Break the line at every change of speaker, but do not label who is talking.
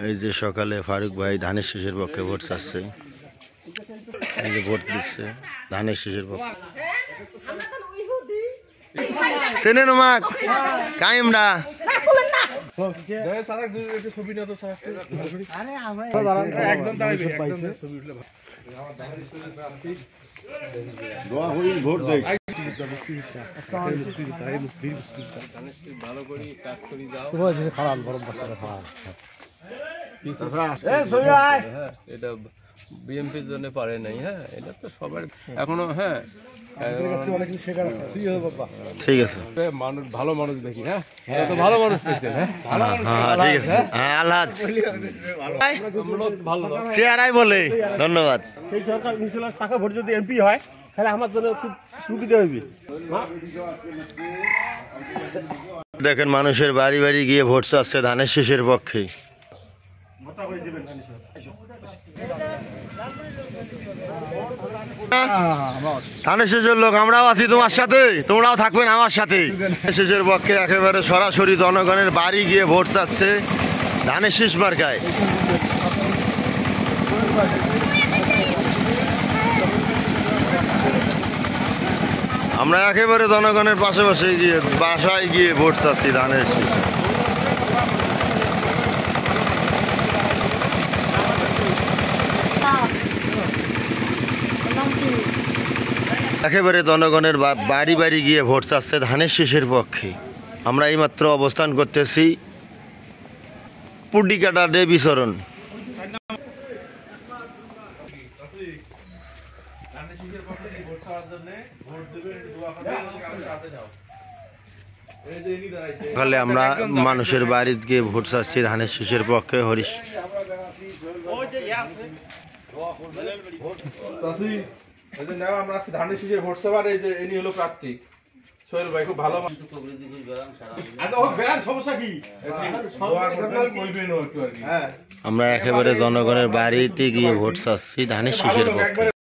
এই যে সকালে ফারুক ভাই ধানের শীষের পক্ষে ভোট চাচ্ছে, এই যে ভোট দিচ্ছে ধানের শীষের পক্ষে। চেনেন মাক কাইমরা ভোট দেয় ভালো করে কাজ করি যাও খারাপ গরম এটা বিএমপির জন্য পারে নাই। হ্যাঁ, এটা তো সবার এখনো। হ্যাঁ, ঠিক আছে, মানুষ ভালো মানুষ দেখি। হ্যাঁ, ভালো মানুষ পেয়েছেন। হ্যাঁ, ঠিক আছে। হ্যাঁ, আল্লাহ চেয়ারাই বলে ধন্যবাদ।
সেই সরকার 19 টাকা ভোট যদি এমপি হয় তাহলে আমার জন্য খুব সুবিধা হইবে।
দেখেন মানুষের বাড়ি বাড়ি গিয়ে ভোট চাচ্ছে ধানের শীষের পক্ষে। ধানের শীষের লোক আমরাও আছি তোমার সাথে, তোমরাও থাকবেন আমার সাথে। শীষের পক্ষে একেবারে সরাসরি জনগণের বাড়ি গিয়ে ভোট চাচ্ছে ধানের শীষ মার্কায়। আমরা একেবারে জনগণের পাশে গিয়ে বাসায় গিয়ে ভোট চাচ্ছি ধানের শীষ। একেবারে জনগণের বাড়ি বাড়ি গিয়ে ভোট চাচ্ছে ধানের শীষের পক্ষে। আমরা এইমাত্র অবস্থান করতেছি পুডিকাটা দেবীচরণ। তাহলে আমরা মানুষের বাড়ি গিয়ে ভোট চাচ্ছি ধানের শীষের পক্ষে। হরিশ
আমরা ধানের শীষের ভোট সভার এই যে ইনি হলো প্রার্থী সোহেল ভাই, খুব ভালো।
আমরা একেবারে জনগণের বাড়িতে গিয়ে ভোট চাচ্ছি ধানের শীষের পক্ষে।